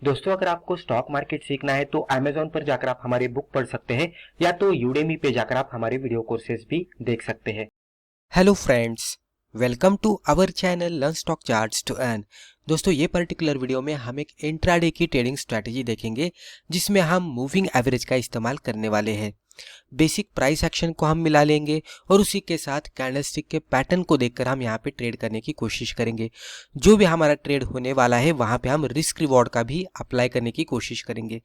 दोस्तों, अगर आपको स्टॉक मार्केट सीखना है तो Amazon पर जाकर आप हमारे बुक पढ़ सकते हैं या तो Udemy पे जाकर आप हमारे वीडियो कोर्सेज भी देख सकते हैं। Hello friends, welcome to our channel learn stock charts to earn. दोस्तों, ये पर्टिकुलर वीडियो में हम एक इंट्राडे की ट्रेडिंग स्ट्रैटेजी देखेंगे जिसमें हम मूविंग एवरेज का इस्तेमाल करने वाले हैं। बेसिक प्राइस एक्शन को हम मिला लेंगे और उसी के साथ कैंडलस्टिक के पैटर्न को देखकर हम यहाँ पे ट्रेड करने की कोशिश करेंगे। जो भी हमारा ट्रेड होने वाला है वहाँ पे हम रिस्क रिवॉर्ड का भी अप्लाई करने की कोशिश करेंगे।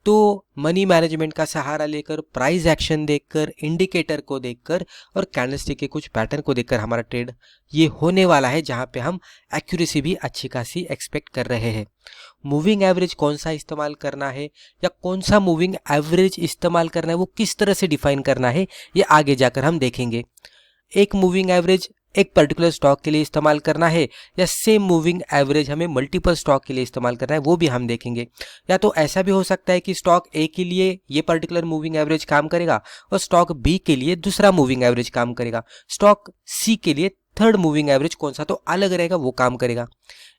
तो मनी मैनेजमेंट का सहारा लेकर, प्राइस एक्शन देखकर, इंडिकेटर को देखकर और कैंडलस्टिक के कुछ पैटर्न को देखकर हमारा ट्रेड ये होने वाला है, जहां पे हम एक्यूरेसी भी अच्छी खासी एक्सपेक्ट कर रहे हैं। मूविंग एवरेज कौन सा इस्तेमाल करना है या कौन सा मूविंग एवरेज इस्तेमाल करना है, वो किस तरह से डिफाइन करना है, ये आगे जाकर हम देखेंगे। एक मूविंग एवरेज एक पर्टिकुलर स्टॉक के लिए इस्तेमाल करना है या सेम मूविंग एवरेज हमें मल्टीपल स्टॉक के लिए इस्तेमाल करना है, वो भी हम देखेंगे। या तो ऐसा भी हो सकता है कि स्टॉक ए के लिए ये पर्टिकुलर मूविंग एवरेज काम करेगा और स्टॉक बी के लिए दूसरा मूविंग एवरेज काम करेगा, स्टॉक सी के लिए थर्ड मूविंग एवरेज कौन सा तो अलग रहेगा, वो काम करेगा।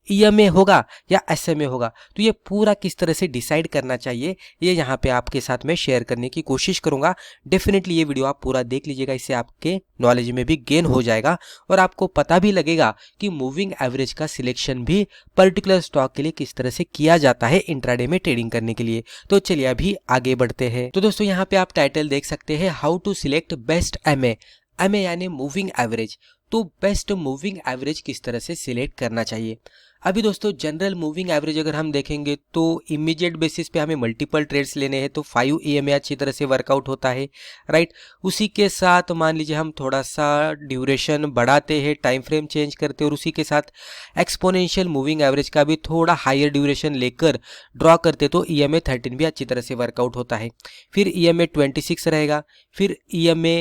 ईएमए होगा या एसएमए होगा, तो ये पूरा किस तरह से डिसाइड करना चाहिए, ये यहाँ पे आपके साथ मैं शेयर करने की कोशिश करूंगा। डेफिनेटली ये वीडियो आप पूरा देख लीजिएगा, इससे आपके नॉलेज में भी गेन हो जाएगा और आपको पता भी लगेगा कि मूविंग एवरेज का सिलेक्शन भी पर्टिकुलर स्टॉक के लिए किस तरह से किया जाता है इंट्राडे में ट्रेडिंग करने के लिए। तो चलिए अभी आगे बढ़ते हैं। तो दोस्तों, यहाँ पे आप टाइटल देख सकते हैं, how to select best MA. MA यानी मूविंग एवरेज। तो बेस्ट मूविंग एवरेज किस तरह से सिलेक्ट करना चाहिए। अभी दोस्तों, जनरल मूविंग एवरेज अगर हम देखेंगे तो इमीडिएट बेसिस पे हमें मल्टीपल ट्रेड्स लेने हैं तो 5 EMA अच्छी तरह से वर्कआउट होता है, राइट। उसी के साथ मान लीजिए हम थोड़ा सा ड्यूरेशन बढ़ाते हैं, टाइम फ्रेम चेंज करते हैं और उसी के साथ एक्सपोनेंशियल मूविंग एवरेज का भी थोड़ा हायर ड्यूरेशन लेकर ड्रॉ करते तो EMA 13 भी अच्छी तरह से वर्कआउट होता है। फिर EMA 26 रहेगा, फिर EMA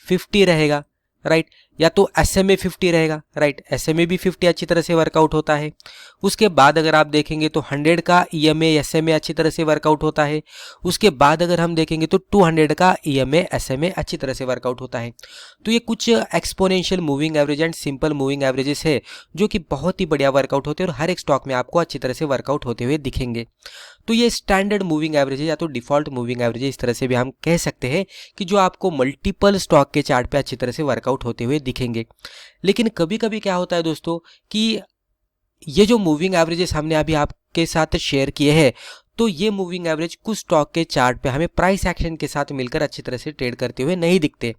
50 रहेगा, राइट, या तो SMA 50 रहेगा, राइट। SMA भी 50 अच्छी तरह से वर्कआउट होता है। उसके बाद अगर आप देखेंगे तो 100 का EMA SMA अच्छी तरह से वर्कआउट होता है। उसके बाद अगर हम देखेंगे तो 200 का EMA SMA अच्छी तरह से वर्कआउट होता है। तो ये कुछ exponential moving average and simple moving averages है जो कि बहुत ही बढ़िया वर्कआउट होते हैं और हर एक स्टॉक में आपको अच्छी तरह से वर्कआउट होते हुए दिखेंगे। तो ये स्टैंडर्ड मूविंग एवरेज है या तो डिफॉल्ट मूविंग एवरेज है, इस तरह से भी हम कह सकते हैं कि जो आपको मल्टीपल स्टॉक के चार्ट पे अच्छी तरह से वर्कआउट होते हुए दिखेंगे। लेकिन कभी कभी क्या होता है दोस्तों कि ये जो मूविंग एवरेजेस हमने अभी आपके साथ शेयर किए हैं, तो ये मूविंग एवरेज कुछ स्टॉक के चार्ट पे हमें प्राइस एक्शन के साथ मिलकर अच्छी तरह से ट्रेड करते हुए नहीं दिखते।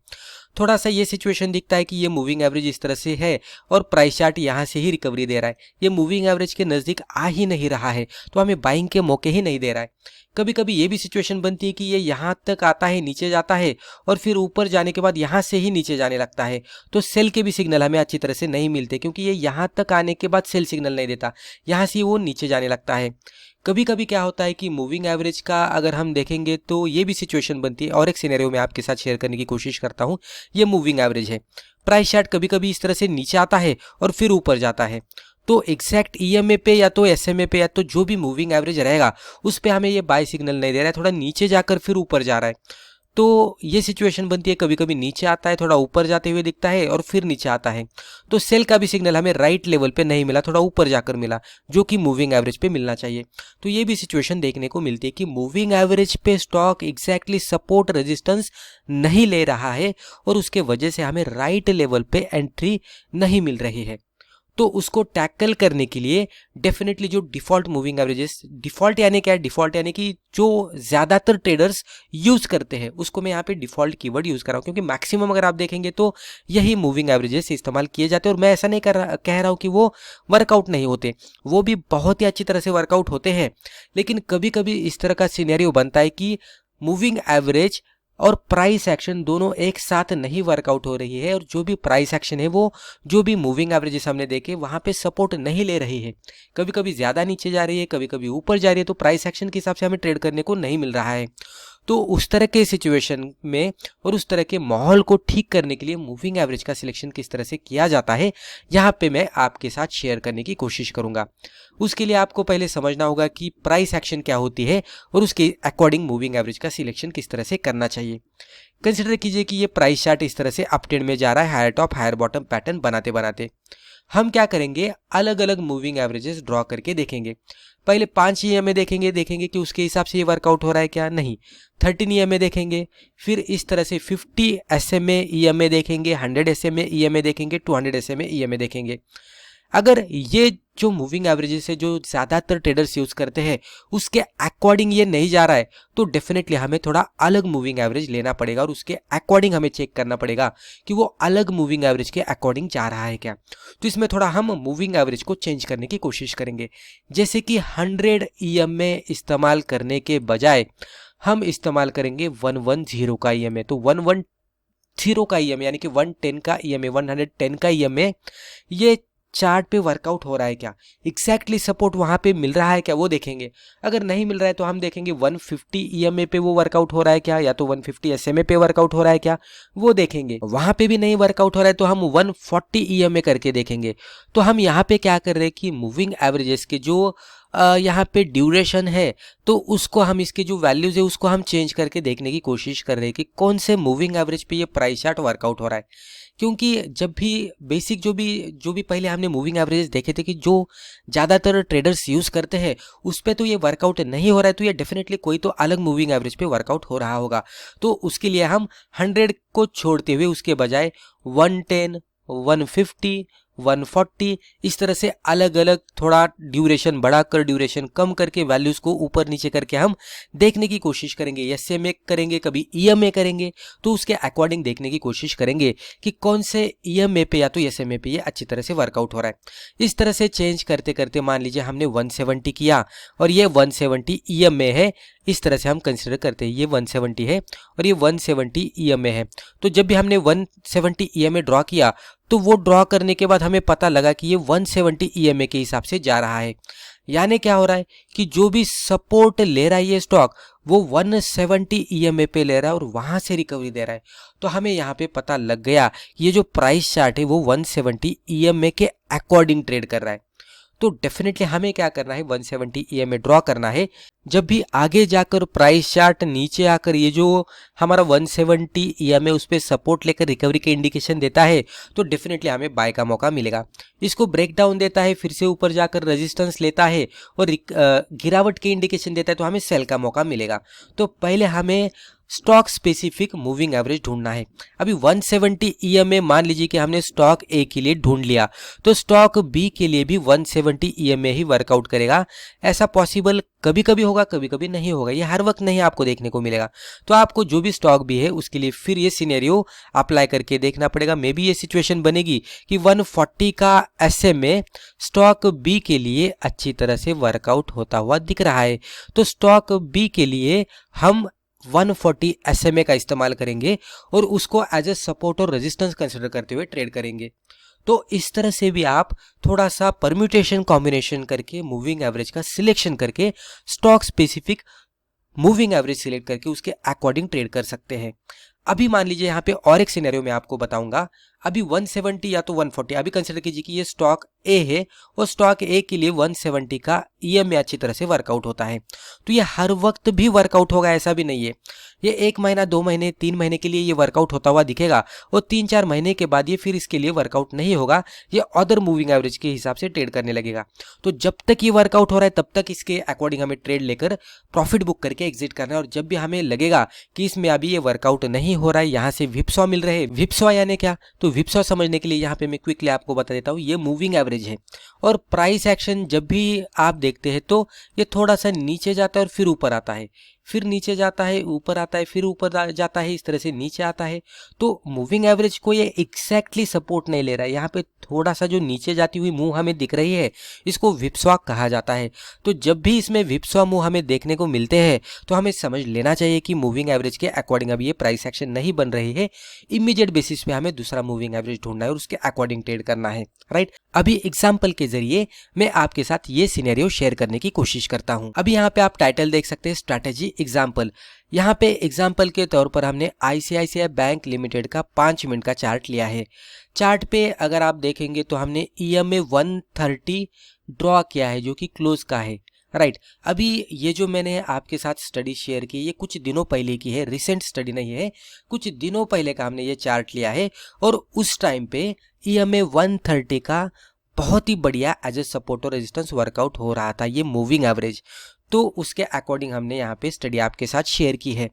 थोड़ा सा ये सिचुएशन दिखता है कि ये मूविंग एवरेज इस तरह से है और प्राइस चार्ट यहाँ से ही रिकवरी दे रहा है, ये मूविंग एवरेज के नज़दीक आ ही नहीं रहा है, तो हमें बाइंग के मौके ही नहीं दे रहा है। कभी कभी ये भी सिचुएशन बनती है कि ये यहाँ तक आता है, नीचे जाता है और फिर ऊपर जाने के बाद यहाँ से ही नीचे जाने लगता है, तो सेल के भी सिग्नल हमें अच्छी तरह से नहीं मिलते क्योंकि ये यहाँ तक आने के बाद सेल सिग्नल नहीं देता, यहाँ से वो नीचे जाने लगता है। कभी कभी क्या होता है कि मूविंग एवरेज का अगर हम देखेंगे तो ये भी सिचुएशन बनती है, और एक सिनेरियो में आपके साथ शेयर करने की कोशिश करता हूँ। ये मूविंग एवरेज है, प्राइस चार्ट कभी कभी इस तरह से नीचे आता है और फिर ऊपर जाता है, तो एग्जैक्ट EMA पे या तो SMA पे या तो जो भी मूविंग एवरेज रहेगा उस पे हमें ये बाय सिग्नल नहीं दे रहा है, थोड़ा नीचे जाकर फिर ऊपर जा रहा है। तो ये सिचुएशन बनती है, कभी कभी नीचे आता है, थोड़ा ऊपर जाते हुए दिखता है और फिर नीचे आता है, तो सेल का भी सिग्नल हमें राइट लेवल पे नहीं मिला, थोड़ा ऊपर जाकर मिला जो कि मूविंग एवरेज पे मिलना चाहिए। तो ये भी सिचुएशन देखने को मिलती है कि मूविंग एवरेज पे स्टॉक एग्जैक्टली सपोर्ट रेजिस्टेंस नहीं ले रहा है और उसके वजह से हमें राइट लेवल पे एंट्री नहीं मिल रही है। तो उसको टैकल करने के लिए डेफिनेटली जो डिफॉल्ट मूविंग एवरेजेस, डिफॉल्ट यानी क्या है, डिफॉल्ट यानी कि जो ज़्यादातर ट्रेडर्स यूज़ करते हैं उसको मैं यहाँ पे डिफॉल्ट कीवर्ड यूज़ कर रहा हूँ क्योंकि मैक्सिमम अगर आप देखेंगे तो यही मूविंग एवरेजेस इस्तेमाल किए जाते हैं। और मैं ऐसा नहीं कह रहा हूँ कि वो वर्कआउट नहीं होते, वो भी बहुत ही अच्छी तरह से वर्कआउट होते हैं। लेकिन कभी कभी इस तरह का सिनेरियो बनता है कि मूविंग एवरेज और प्राइस एक्शन दोनों एक साथ नहीं वर्कआउट हो रही है और जो भी प्राइस एक्शन है वो जो भी मूविंग एवरेजेस हमने देखे वहाँ पे सपोर्ट नहीं ले रही है, कभी कभी ज़्यादा नीचे जा रही है, कभी कभी ऊपर जा रही है, तो प्राइस एक्शन के हिसाब से हमें ट्रेड करने को नहीं मिल रहा है। तो उस तरह के सिचुएशन में और उस तरह के माहौल को ठीक करने के लिए मूविंग एवरेज का सिलेक्शन किस तरह से किया जाता है यहाँ पे मैं आपके साथ शेयर करने की कोशिश करूंगा। उसके लिए आपको पहले समझना होगा कि प्राइस एक्शन क्या होती है और उसके अकॉर्डिंग मूविंग एवरेज का सिलेक्शन किस तरह से करना चाहिए। कंसिडर कीजिए कि ये प्राइस चार्ट इस तरह से अपट्रेंड में जा रहा है, higher top higher bottom pattern बनाते बनाते हम क्या करेंगे, अलग अलग मूविंग एवरेजेस ड्रॉ करके देखेंगे। पहले 5 EMA देखेंगे कि उसके हिसाब से ये वर्कआउट हो रहा है क्या, नहीं। 13 EMA देखेंगे, फिर इस तरह से 50 SMA EMA देखेंगे, 100 SMA EMA देखेंगे, 200 SMA EMA देखेंगे। अगर ये जो मूविंग एवरेजेस है जो ज़्यादातर ट्रेडर्स यूज़ करते हैं उसके अकॉर्डिंग ये नहीं जा रहा है, तो डेफिनेटली हमें थोड़ा अलग मूविंग एवरेज लेना पड़ेगा और उसके अकॉर्डिंग हमें चेक करना पड़ेगा कि वो अलग मूविंग एवरेज के अकॉर्डिंग जा रहा है क्या। तो इसमें थोड़ा हम मूविंग एवरेज को चेंज करने की कोशिश करेंगे। जैसे कि 100 EMA इस्तेमाल करने के बजाय हम इस्तेमाल करेंगे 110 का EMA। तो 110 का EMA यानी कि 110 का EMA, 110 का EMA ये चार्ट पे वर्कआउट हो रहा है क्या, एग्जैक्टली सपोर्ट वहां पे मिल रहा है क्या, वो देखेंगे। अगर नहीं मिल रहा है तो हम देखेंगे 150 EMA पे वो वर्कआउट हो रहा है क्या, या तो 150 SMA पे वर्कआउट हो रहा है क्या, वो देखेंगे। वहां पे भी नहीं वर्कआउट हो रहा है तो हम 140 EMA करके देखेंगे। तो हम यहाँ पे क्या कर रहे हैं कि मूविंग एवरेजेस के जो यहाँ पे ड्यूरेशन है तो उसको हम, इसके जो वैल्यूज है उसको हम चेंज करके देखने की कोशिश कर रहे हैं कि कौन से मूविंग एवरेज पे ये प्राइस चार्ट वर्कआउट हो रहा है। क्योंकि जब भी बेसिक जो भी पहले हमने मूविंग एवरेज देखे थे कि जो ज़्यादातर ट्रेडर्स यूज़ करते हैं उस पर तो ये वर्कआउट नहीं हो रहा है, तो ये डेफिनेटली कोई तो अलग मूविंग एवरेज पे वर्कआउट हो रहा होगा। तो उसके लिए हम 100 को छोड़ते हुए उसके बजाय 110, 150, 140 इस तरह से अलग अलग थोड़ा ड्यूरेशन बढ़ाकर ड्यूरेशन कम करके वैल्यूज को ऊपर नीचे करके हम देखने की कोशिश करेंगे। SMA करेंगे, कभी EMA करेंगे, तो उसके अकॉर्डिंग देखने की कोशिश करेंगे कि कौन से EMA पे या तो SMA पे ये अच्छी तरह से वर्कआउट हो रहा है। इस तरह से चेंज करते करते मान लीजिए हमने 170 किया और ये 170 EMA है, इस तरह से हम कंसिडर करते हैं ये 170 है और ये 170 EMA है। तो जब भी हमने 170 EMA ड्रॉ किया तो वो ड्रॉ करने के बाद हमें पता लगा कि ये 170 EMA के हिसाब से जा रहा है। यानी क्या हो रहा है कि जो भी सपोर्ट ले रहा है ये स्टॉक वो 170 EMA पे ले रहा है और वहां से रिकवरी दे रहा है। तो हमें यहाँ पे पता लग गया ये जो प्राइस चार्ट है वो 170 EMA के अकॉर्डिंग ट्रेड कर रहा है। तो डेफिनेटली हमें क्या करना है, 170 EMA ड्रॉ करना है। जब भी आगे जाकर प्राइस चार्ट नीचे आकर ये जो हमारा 170 EMA उस पर सपोर्ट लेकर रिकवरी के इंडिकेशन देता है तो डेफिनेटली हमें बाय का मौका मिलेगा। इसको ब्रेक डाउन देता है, फिर से ऊपर जाकर रेजिस्टेंस लेता है और गिरावट के इंडिकेशन देता है तो हमें सेल का मौका मिलेगा। तो पहले हमें स्टॉक स्पेसिफिक मूविंग एवरेज ढूंढना है। अभी 170 EMA मान लीजिए कि हमने स्टॉक ए के लिए ढूंढ लिया तो स्टॉक बी के लिए भी 170 EMA ही वर्कआउट करेगा। ऐसा पॉसिबल कभी कभी होगा, कभी कभी नहीं होगा, ये हर वक्त नहीं आपको देखने को मिलेगा। तो आपको जो भी स्टॉक भी है उसके लिए फिर ये सिनेरियो अप्लाई करके देखना पड़ेगा। मे बी ये सिचुएशन बनेगी कि 140 का SMA स्टॉक बी के लिए अच्छी तरह से वर्कआउट होता हुआ दिख रहा है, तो स्टॉक बी के लिए हम 140 SMA का इस्तेमाल करेंगे और उसको एज ए सपोर्ट और रेजिस्टेंस कंसिडर करते हुए ट्रेड करेंगे। तो इस तरह से भी आप थोड़ा सा परम्यूटेशन कॉम्बिनेशन करके मूविंग एवरेज का सिलेक्शन करके stock specific moving average select करके उसके अकॉर्डिंग ट्रेड कर सकते हैं। अभी मान लीजिए यहाँ पे और एक सिनेरियो मैं आपको बताऊंगा। अभी 170 या तो 140, अभी कंसिडर कीजिए कि ये स्टॉक ए है और स्टॉक ए के लिए 170 का EMA अच्छी तरह से वर्कआउट होता है। तो ये हर वक्त भी वर्कआउट होगा ऐसा भी नहीं है, ये 1 महीना 2 महीने 3 महीने के लिए ये वर्कआउट होता हुआ दिखेगा और 3-4 महीने के बाद ये फिर इसके लिए वर्कआउट नहीं होगा, ये अदर मूविंग एवरेज के हिसाब से ट्रेड करने लगेगा। तो जब तक ये वर्कआउट हो रहा है तब तक इसके अकॉर्डिंग हमें ट्रेड लेकर प्रॉफिट बुक करके एग्जिट करना है। और जब भी हमें लगेगा कि इसमें अभी ये वर्कआउट नहीं हो रहा है, यहाँ से विप्सॉ मिल रहे हैं। विप्सॉ यानी क्या, तो विप्सॉ समझने के लिए यहाँ पे मैं क्विकली आपको बता देता हूँ, ये मूविंग एवरेज है और प्राइस एक्शन जब भी आप देखते हैं तो ये थोड़ा सा नीचे जाता है और फिर ऊपर आता है, फिर नीचे जाता है, ऊपर आता है, फिर ऊपर जाता है, इस तरह से नीचे आता है। तो मूविंग एवरेज को ये एग्जैक्टली सपोर्ट नहीं ले रहा है, यहाँ पे थोड़ा सा जो नीचे जाती हुई मूव हमें दिख रही है इसको विप्सॉ कहा जाता है। तो जब भी इसमें विप्सॉ मूव हमें देखने को मिलते हैं तो हमें समझ लेना चाहिए कि मूविंग एवरेज के अकॉर्डिंग अभी ये प्राइस एक्शन नहीं बन रही है, इमीडिएट बेसिस पे हमें दूसरा मूविंग एवरेज ढूंढना है और उसके अकॉर्डिंग ट्रेड करना है, राइट। अभी एग्जाम्पल के जरिए मैं आपके साथ ये सिनेरियो शेयर करने की कोशिश करता हूं। अभी यहाँ पे आप टाइटल देख सकते हैं, स्ट्रैटेजी एग्जाम्पल। यहाँ पे एग्जाम्पल के तौर पर हमने ICICI बैंक लिमिटेड का 5 मिनट का चार्ट लिया है। चार्ट पे अगर आप देखेंगे तो हमने EMA 130 ड्रॉ किया है जो कि क्लोज का है, राइट। अभी ये जो मैंने आपके साथ स्टडी शेयर की ये कुछ दिनों पहले की है, रिसेंट स्टडी नहीं है, कुछ दिनों पहले का हमने ये चार्ट लिया है और उस टाइम पे EMA 130 का बहुत ही बढ़िया एज ए सपोर्ट और रेजिस्टेंस वर्कआउट हो रहा था ये मूविंग एवरेज। तो उसके अकॉर्डिंग हमने यहाँ पे स्टडी आपके साथ शेयर की है।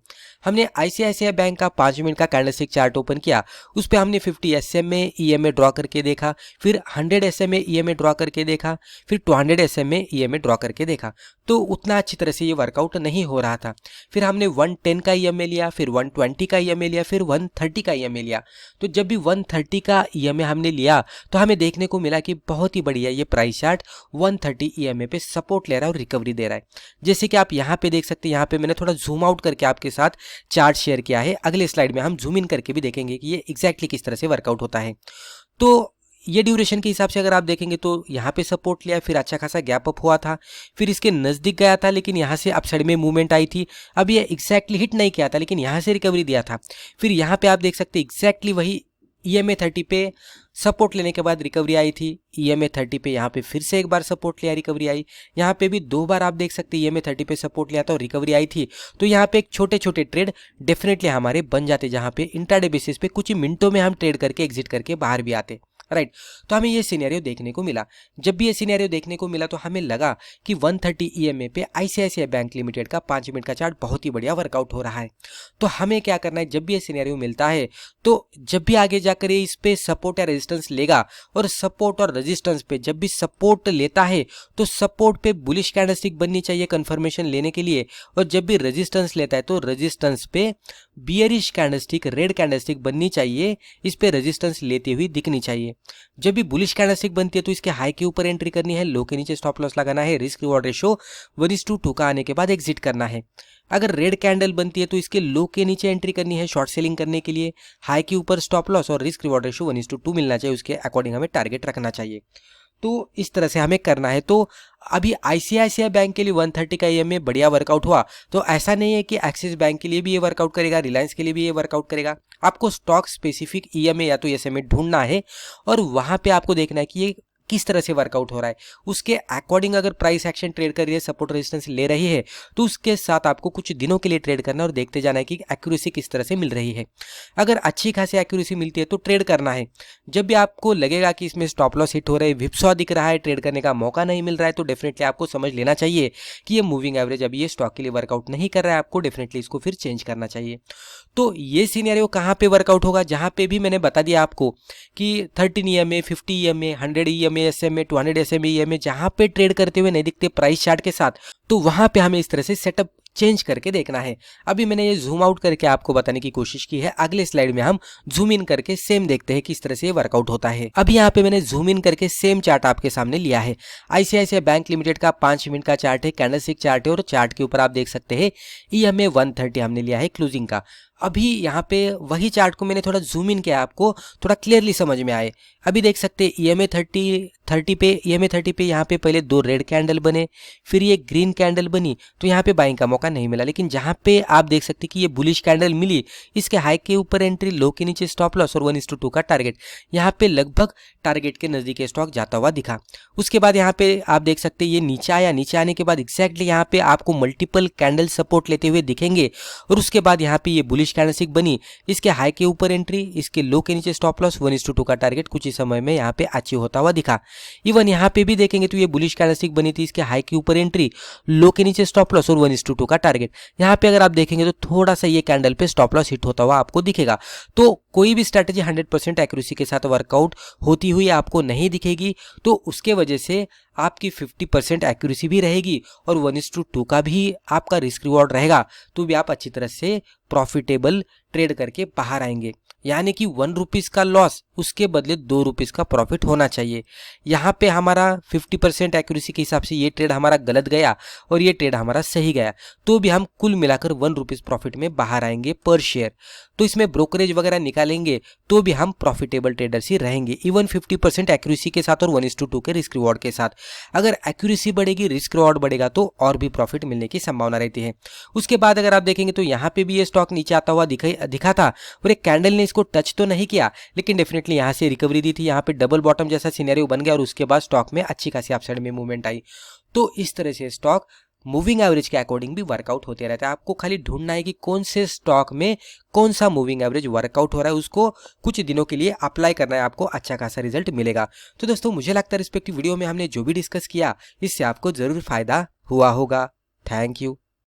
हमने आईसीआईसीआई बैंक का 5 मिनट का कैंडलस्टिक चार्ट ओपन किया, उस पर हमने 50 SMA EMA ड्रॉ करके देखा, फिर 100 SMA EMA ड्रॉ करके देखा, फिर 200 SMA EMA ड्रॉ करके देखा। तो उतना अच्छी तरह से ये वर्कआउट नहीं हो रहा था। फिर हमने 110 का EMA लिया, फिर 120 का EMA लिया, फिर 130 का EMA लिया। तो जब भी 130 का EMA हमने लिया तो हमें देखने को मिला कि बहुत ही बढ़िया ये प्राइस चार्ट 130 EMA पे सपोर्ट ले रहा है और रिकवरी दे रहा है। जैसे कि आप यहाँ पे देख सकते हैं, यहाँ पे मैंने थोड़ा जूम आउट करके आपके साथ चार्ट शेयर किया है। अगले स्लाइड में हम जूम इन करके भी देखेंगे कि ये एग्जैक्टली किस तरह से वर्कआउट होता है। तो ये ड्यूरेशन के हिसाब से अगर आप देखेंगे तो यहाँ पे सपोर्ट लिया, फिर अच्छा खासा गैप अप हुआ था, फिर इसके नज़दीक गया था, लेकिन यहाँ से अपसाइड में मूवमेंट आई थी। अब ये एग्जैक्टली हिट नहीं किया था, लेकिन यहाँ से रिकवरी दिया था। फिर यहाँ पे आप देख सकते हैं एग्जैक्टली वही EMA 30 पे सपोर्ट लेने के बाद रिकवरी आई थी। EMA 30 पे यहाँ पे फिर से एक बार सपोर्ट लिया, रिकवरी आई। यहाँ पे भी 2 बार आप देख सकते हैं EMA 30 पे सपोर्ट लिया था और रिकवरी आई थी। तो यहाँ पे एक छोटे छोटे ट्रेड डेफिनेटली हमारे बन जाते, जहाँ पे इंट्राडे बेसिस पे कुछ ही मिनटों में हम ट्रेड करके एग्जिट करके बाहर भी आते। राइट, तो हमें ये सिनेरियो देखने को मिला। जब भी ये सिनेरियो देखने को मिला तो हमें लगा कि 130 EMA पे आईसीआईसीआई बैंक लिमिटेड का 5 मिनट का चार्ट बहुत ही बढ़िया वर्कआउट हो रहा है। तो हमें क्या करना है, जब भी ये सिनेरियो मिलता है तो जब भी आगे जाकर ये इस पे सपोर्ट या रेजिस्टेंस लेगा, और सपोर्ट और रेजिस्टेंस पे जब भी सपोर्ट लेता है तो सपोर्ट पे बुलिश कैंडलस्टिक बननी चाहिए कंफर्मेशन लेने के लिए, और जब भी रेजिस्टेंस लेता है तो रेजिस्टेंस पे बियरिश कैंडलस्टिक, रेड कैंडलस्टिक बननी चाहिए, इस पे रेजिस्टेंस लेती हुई दिखनी चाहिए। जब भी बुलिश कैंडलस्टिक बनती है तो इसके हाई के ऊपर एंट्री करनी है, लो के नीचे स्टॉप लॉस लगाना है, रिस्क रिवॉर्ड रेशो 1:2 का आने के बाद एग्जिट करना है। अगर रेड कैंडल बनती है तो इसके लो के नीचे एंट्री करनी है शॉर्ट सेलिंग करने के लिए, हाई के ऊपर स्टॉप लॉस और रिस्क रिवॉर्ड रेशो 1:2 मिलना चाहिए, उसके अकॉर्डिंग हमें टारगेट रखना चाहिए। तो इस तरह से हमें करना है। तो अभी आईसीआईसीआई बैंक के लिए 130 का EMA बढ़िया वर्कआउट हुआ, तो ऐसा नहीं है कि एक्सिस बैंक के लिए भी ये वर्कआउट करेगा, रिलायंस के लिए भी ये वर्कआउट करेगा। आपको स्टॉक स्पेसिफिक EMA या तो SMA ढूंढना है और वहां पे आपको देखना है कि ये किस तरह से वर्कआउट हो रहा है, उसके अकॉर्डिंग अगर प्राइस एक्शन ट्रेड कर रही है, सपोर्ट रेजिस्टेंस ले रही है, तो उसके साथ आपको कुछ दिनों के लिए ट्रेड करना है और देखते जाना है कि एक्यूरेसी किस तरह से मिल रही है। अगर अच्छी खासी एक्यूरेसी मिलती है तो ट्रेड करना है। जब भी आपको लगेगा कि इसमें स्टॉप लॉस हिट हो रहे, विपसॉ दिख रहा है, ट्रेड करने का मौका नहीं मिल रहा है, तो डेफिनेटली आपको समझ लेना चाहिए कि ये मूविंग एवरेज अभी ये स्टॉक के लिए वर्कआउट नहीं कर रहा है, आपको डेफिनेटली इसको फिर चेंज करना चाहिए। तो ये सिनेरियो कहाँ पे वर्कआउट होगा, जहाँ पे भी मैंने बता दिया आपको कि 13 EMA, 50 EMA, 100 EMA SMA, 200 SMA EMA जहाँ पे ट्रेड करते हुए नहीं दिखते प्राइस चार्ट के साथ, तो वहां पे हमें इस तरह से सेटअप चेंज करके देखना है। अभी मैंने ये जूम आउट करके आपको बताने की कोशिश की है, अगले स्लाइड में हम जूम इन करके सेम देखते हैं किस तरह से ये वर्कआउट होता है। अभी यहाँ पे मैंने जूम इन करके सेम चार्ट आपके सामने लिया है। आईसीआईसीआई बैंक लिमिटेड का 5 मिनट का चार्ट है, कैंडलस्टिक चार्ट है, और चार्ट के ऊपर आप देख सकते हैं EMA 130 हमने लिया है क्लोजिंग का। अभी यहाँ पे वही चार्ट को मैंने थोड़ा जूम इन किया, आपको थोड़ा क्लियरली समझ में आए। अभी देख सकते हैं EMA 30 पे यहाँ पे पहले 2 रेड कैंडल बने, फिर ये ग्रीन कैंडल बनी, तो यहाँ पे बाइंग का मौका नहीं मिला। लेकिन जहाँ पे आप देख सकते हैं कि ये बुलिश कैंडल मिली, इसके हाई के ऊपर एंट्री, लो के नीचे स्टॉप लॉस और 1:2 का टारगेट, यहाँ पे लगभग टारगेट के नजदीक स्टॉक जाता हुआ दिखा। उसके बाद यहाँ पे आप देख सकते हैं ये नीचे आया, नीचे आने के बाद एग्जैक्टली यहाँ पे आपको मल्टीपल कैंडल सपोर्ट लेते हुए दिखेंगे, और उसके बाद यहाँ पे ये बुलिश कैंडलस्टिक बनी, इसके हाई के ऊपर एंट्री, इसके लो के नीचे स्टॉप लॉस, 1:2 का टारगेट कुछ ही समय में यहाँ पे अचीव होता हुआ दिखा। इवन यहाँ पे भी देखेंगे तो ये बुलिश कैंडलस्टिक बनी थी, इसके हाई के ऊपर एंट्री, लो के नीचे स्टॉप लॉस और 1:2 का टारगेट। यहाँ पे अगर आप देखेंगे तो थोड़ा सा ये कैंडल पे स्टॉप लॉस हिट होता हुआ आपको दिखेगा। तो कोई भी स्ट्रैटेजी 100% एक्यूरेसी के साथ वर्कआउट होती हुई आपको नहीं दिखेगी, तो उसके वजह से आपकी 50% एक्यूरेसी भी रहेगी और 1:2 का भी आपका रिस्क रिवॉर्ड रहेगा, तो भी आप अच्छी तरह से प्रॉफिटेबल ट्रेड करके बाहर आएंगे। यानी कि 1 रुपीज का लॉस, उसके बदले 2 रुपीज का प्रॉफिट होना चाहिए। यहाँ पे हमारा 50% एक्यूरेसी के हिसाब से ये ट्रेड हमारा गलत गया और ये ट्रेड हमारा सही गया, तो भी हम कुल मिलाकर 1 रुपीज प्रॉफिट में बाहर आएंगे पर शेयर। तो इसमें ब्रोकरेज वगैरह निकालेंगे तो भी हम प्रॉफिटेबल ट्रेडर्स ही रहेंगे, इवन 50% एक्यूरेसी के साथ और 1:2 के रिस्क रिवॉर्ड के साथ। अगर एक्यूरेसी बढ़ेगी, रिस्क रिवॉर्ड बढ़ेगा, तो और भी प्रॉफिट मिलने की संभावना रहती है। उसके बाद अगर आप देखेंगे तो यहाँ पे भी ये स्टॉक नीचे आता हुआ दिखा था, और एक कैंडल ने इसको टच तो नहीं किया, लेकिन डेफिनेटली यहाँ से रिकवरी दी थी। यहाँ पे डबल बॉटम जैसा सिनेरियो बन गया और उसके बाद स्टॉक में अच्छी खासी अपसाइड में मूवमेंट आई। तो इस तरह से स्टॉक मूविंग एवरेज के अकॉर्डिंग भी वर्कआउट होते रहता है। आपको खाली ढूंढना है कि कौन से स्टॉक में कौन सा मूविंग एवरेज वर्कआउट हो रहा है, उसको कुछ दिनों के लिए अप्लाई करना है, आपको अच्छा खासा रिजल्ट मिलेगा। तो दोस्तों मुझे लगता है रिस्पेक्टिव वीडियो में हमने जो भी डिस्कस किया इससे आपको जरूर फायदा हुआ होगा। Thank you.